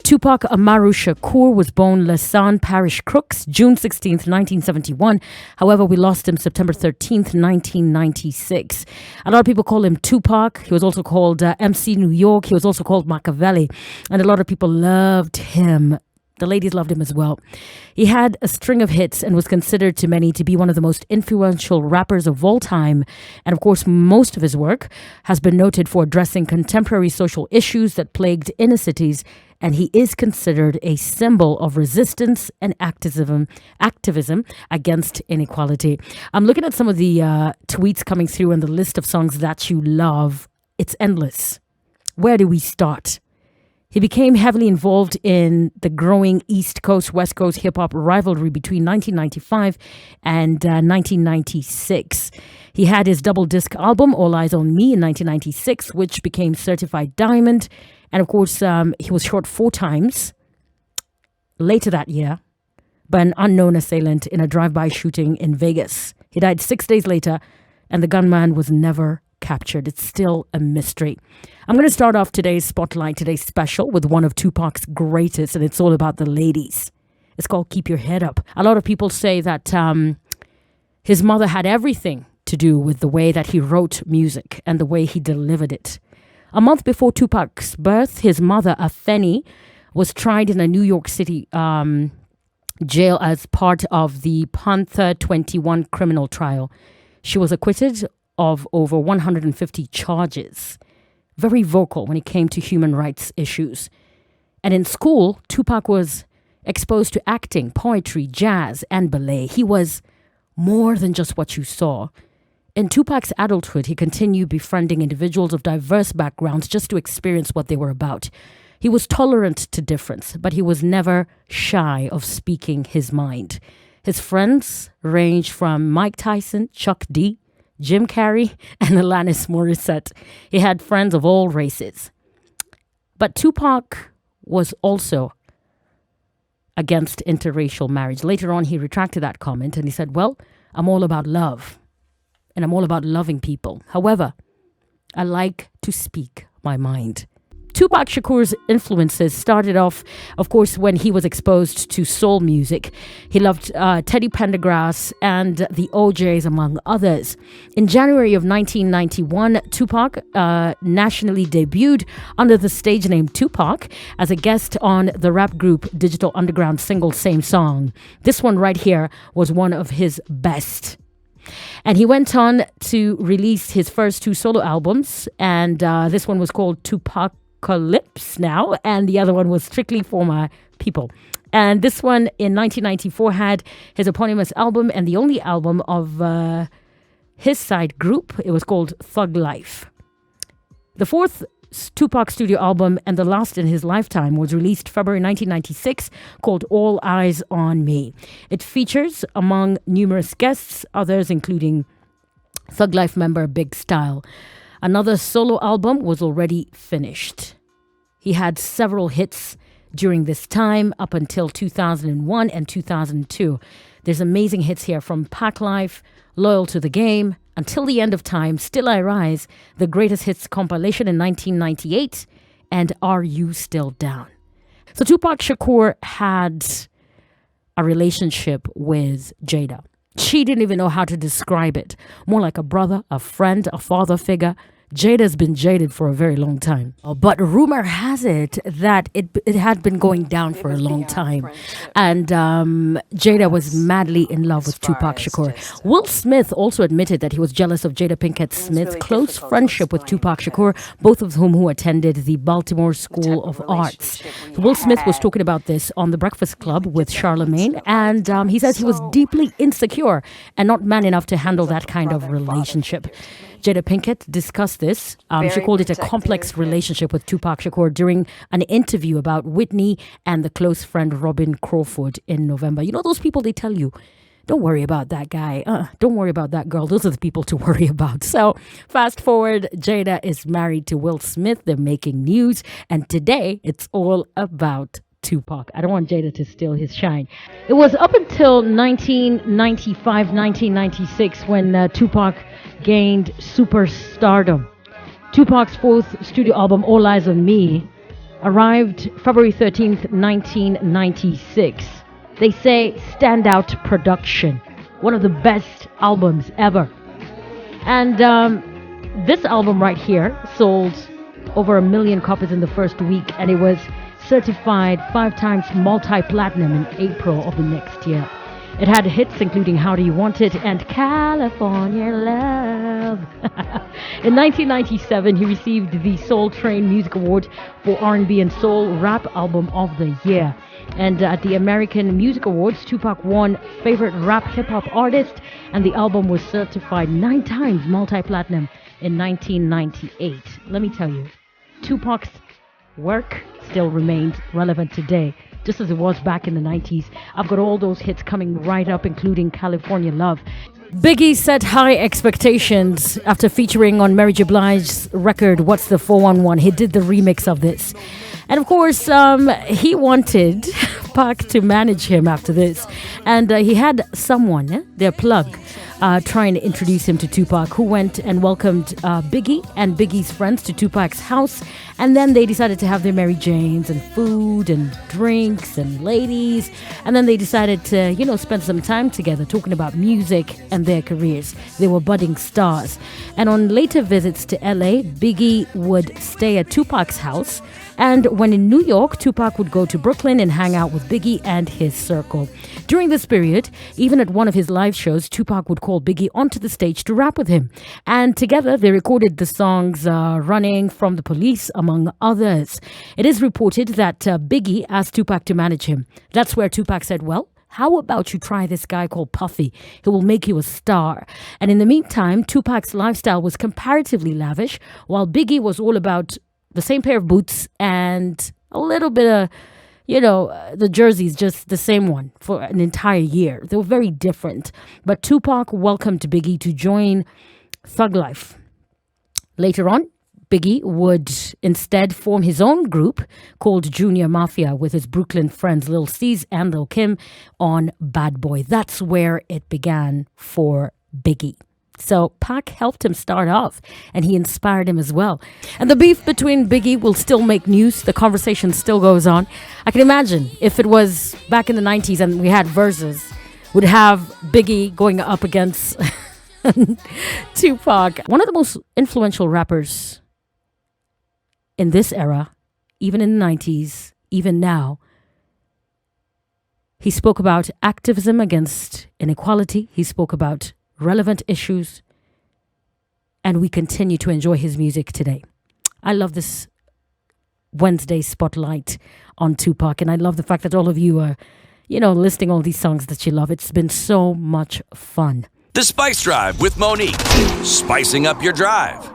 Tupac Amaru Shakur was born Lasan Parish Crooks, June 16th, 1971. However, we lost him September 13th, 1996. A lot of people call him Tupac. He was also called MC New York. He was also called Machiavelli. And a lot of people loved him. The ladies loved him as well. He had a string of hits and was considered to many to be one of the most influential rappers of all time. And of course, most of his work has been noted for addressing contemporary social issues that plagued inner cities. And he is considered a symbol of resistance and activism against inequality. I'm looking at some of the tweets coming through and the list of songs that you love. It's endless. Where do we start? He became heavily involved in the growing East Coast, West Coast hip-hop rivalry between 1995 and 1996. He had his double disc album, All Eyez on Me, in 1996, which became certified diamond. And of course, he was shot 4 times later that year by an unknown assailant in a drive-by shooting in Vegas. He died 6 days later, and the gunman was never captured. It's still a mystery. I'm going to start off today's spotlight, today's special, with one of Tupac's greatest, and it's all about the ladies. It's called Keep Your Head Up. A lot of people say that his mother had everything to do with the way that he wrote music and the way he delivered it. A month before Tupac's birth, his mother, Afeni, was tried in a New York City jail as part of the Panther 21 criminal trial. She was acquitted of over 150 charges. Very vocal when it came to human rights issues. And in school, Tupac was exposed to acting, poetry, jazz, and ballet. He was more than just what you saw. In Tupac's adulthood, he continued befriending individuals of diverse backgrounds just to experience what they were about. He was tolerant to difference, but he was never shy of speaking his mind. His friends ranged from Mike Tyson, Chuck D, Jim Carrey, and Alanis Morissette. He had friends of all races. But Tupac was also against interracial marriage. Later on, he retracted that comment and he said, well, I'm all about love and I'm all about loving people. However, I like to speak my mind. Tupac Shakur's influences started off, of course, when he was exposed to soul music. He loved Teddy Pendergrass and the OJs, among others. In January of 1991, Tupac nationally debuted under the stage name Tupac as a guest on the rap group Digital Underground single Same Song. This one right here was one of his best. And he went on to release his first 2 solo albums, and this one was called Tupac now, and the other one was Strictly for My People. And this one in 1994 had his eponymous album and the only album of his side group. It was called Thug Life. The 4th Tupac studio album and the last in his lifetime was released February 1996 called All Eyez on Me. It features, among numerous guests, others including Thug Life member Big Style. Another solo album was already finished. He had several hits during this time up until 2001 and 2002. There's amazing hits here from Pack Life, Loyal to the Game, Until the End of Time, Still I Rise, the Greatest Hits compilation in 1998, and Are You Still Down? So Tupac Shakur had a relationship with Jada. She didn't even know how to describe it. More like a brother, a friend, a father figure. Jada's been jaded for a very long time. But rumor has it that it had been going down for a long time. And Jada was madly in love with Tupac Shakur. Will Smith also admitted that he was jealous of Jada Pinkett Smith's close friendship with Tupac Shakur, both of whom who attended the Baltimore School of Arts. Will Smith was talking about this on The Breakfast Club with Charlemagne, and he says he was deeply insecure and not man enough to handle that kind of relationship. Jada Pinkett discussed this. She called it a complex relationship with Tupac Shakur during an interview about Whitney and the close friend Robin Crawford in November. You know those people, they tell you, don't worry about that guy. Don't worry about that girl. Those are the people to worry about. So fast forward, Jada is married to Will Smith. They're making news. And today it's all about Tupac. I don't want Jada to steal his shine. It was up until 1995, 1996 when Tupac gained superstardom. Tupac's 4th studio album, All Eyez on Me, arrived February 13th, 1996. They say standout production, one of the best albums ever. And this album right here sold over 1 million copies in the first week, and it was certified 5 times multi-platinum in April of the next year. It had hits including How Do You Want It and California Love. In 1997, he received the Soul Train Music Award for R&B and Soul Rap Album of the Year. And at the American Music Awards, TUPAC won Favorite Rap Hip Hop Artist, and the album was certified 9 times multi-platinum in 1998. Let me tell you, Tupac's work still remains relevant today, just as it was back in the 90s. I've got all those hits coming right up, including California Love. Biggie set high expectations after featuring on Mary J. Blige's record, What's the 411? He did the remix of this. And of course, he wanted Pac to manage him after this. And he had someone, their plug, trying to introduce him to Tupac, who went and welcomed Biggie and Biggie's friends to Tupac's house. And then they decided to have their Mary Janes and food and drinks and ladies. And then they decided to, spend some time together talking about music and their careers. They were budding stars. And on later visits to LA, Biggie would stay at Tupac's house. And when in New York, Tupac would go to Brooklyn and hang out with Biggie and his circle. During this period, even at one of his live shows, Tupac would call Biggie onto the stage to rap with him. And together, they recorded the songs Running From the Police, among others. It is reported that Biggie asked Tupac to manage him. That's where Tupac said, well, how about you try this guy called Puffy? He will make you a star. And in the meantime, Tupac's lifestyle was comparatively lavish, while Biggie was all about the same pair of boots and a little bit of, the jerseys, just the same one for an entire year. They were very different. But Tupac welcomed Biggie to join Thug Life. Later on, Biggie would instead form his own group called Junior Mafia with his Brooklyn friends Lil C's and Lil Kim on Bad Boy. That's where it began for Biggie. So Pac helped him start off, and he inspired him as well. And the beef between Biggie will still make news. The conversation still goes on. I can imagine if it was back in the 90s and we had verses, would have Biggie going up against Tupac. One of the most influential rappers in this era, even in the 90s, even now. He spoke about activism against inequality. He spoke about relevant issues, and we continue to enjoy his music today. I love this Wednesday spotlight on Tupac, and I love the fact that all of you are, listing all these songs that you love. It's been so much fun. The Spice Drive with Monique, spicing up your drive.